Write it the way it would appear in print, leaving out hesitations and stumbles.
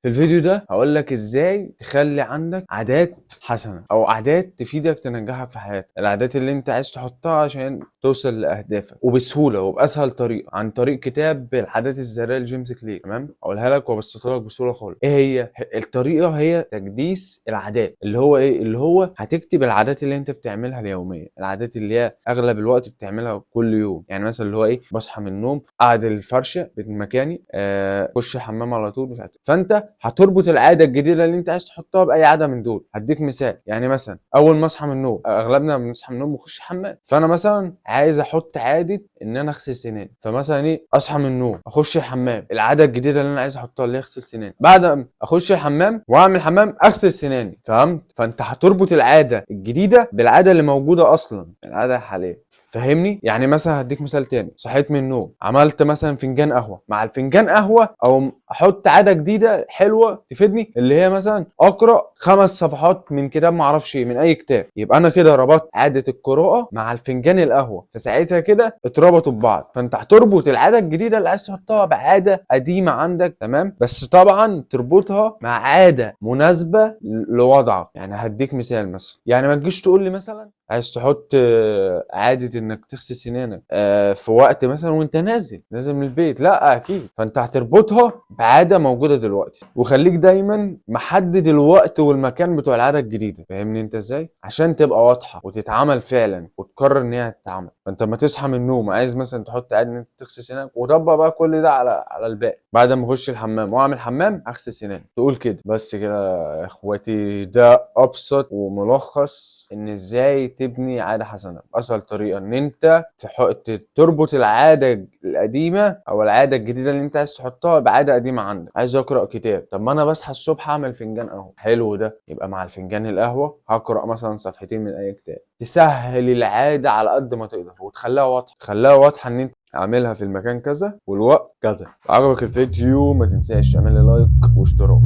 في الفيديو ده هقول لك ازاي تخلي عندك عادات حسنه او عادات تفيدك تنجحك في حياتك، العادات اللي انت عايز تحطها عشان توصل لاهدافك وبسهوله وباسهل طريقه عن طريق كتاب العادات الذريه لجيمس كلير. تمام، اقولها لك وابسطها لك بصوره خالص. ايه هي الطريقه؟ هي تكديس العادات، اللي هو ايه؟ اللي هو هتكتب العادات اللي انت بتعملها اليوميه، العادات اللي هي اغلب الوقت بتعملها كل يوم. يعني مثلا اللي هو ايه؟ بصحى من النوم، قاعد الفرشه مكاني، خش الحمام على طول بتاعته. فانت هتربط العاده الجديده اللي انت عايز تحطها باي عاده من دول. هديك مثال، يعني مثلا اول ما اصحى من النوم، اغلبنا بنصحى من النوم ونخش الحمام، فانا مثلا عايز احط عاده ان انا اغسل سناني. فمثلا ايه؟ اصحى من النوم، اخش الحمام، العاده الجديده اللي انا عايز احطها اللي هي اغسل سناني. بعد ما اخش الحمام واعمل حمام، اغسل سناني. فهمت؟ فانت هتربط العاده الجديده بالعاده اللي موجوده اصلا، العاده الحاليه. فهمني؟ يعني مثلا هديك مثال تاني، صحيت من النوم، عملت مثلا فنجان قهوه، مع الفنجان قهوه او احط عاده جديده حلوه تفيدني، اللي هي مثلا اقرا 5 صفحات من كتاب ما اعرفش ايه، من اي كتاب. يبقى انا كده ربطت عاده القراءه مع الفنجان القهوه، فساعتها كده اتربطوا ببعض. فانت هتربط العاده الجديده اللي عايز تحطها بعاده قديمه عندك. تمام، بس طبعا تربطها مع عاده مناسبه لوضعك. يعني هديك مثال، مثلا يعني ما تجيش تقول لي مثلا عايز تحط عاده انك تغسل سنانك في وقت مثلا وانت نازل من البيت، لا اكيد. فانت هتربطها بعاده موجوده دلوقتي، وخليك دايما محدد الوقت والمكان بتوع العاده الجديده. فاهمني انت ازاي؟ عشان تبقى واضحه وتتعمل فعلا وتقرر ان هي تتعمل. فانت لما تصحى من النوم عايز مثلا تحط عاده ان انت تغسل سنانك، وطبق بقى كل ده على الباقي. بعد ما اخش الحمام واعمل حمام، اغسل سناني، تقول كده بس كده يا اخواتي. ده ابسط وملخص ان ازاي تبني عاده حسنه. اسهل طريقه ان انت تربط العاده القديمه او العاده الجديده اللي انت عايز تحطها بعاده قديمه عندك. عايز اقرا كتاب، طب ما انا بصحى الصبح اعمل فنجان قهوه، حلو ده. يبقى مع الفنجان القهوه هقرا مثلا صفحتين من اي كتاب. تسهل العاده على قد ما تقدر وتخليها واضحه، تخليها واضحه ان انت اعملها في المكان كذا والوقت كذا. عجبك الفيديو ما تنساش تعمل لي لايك واشتراك.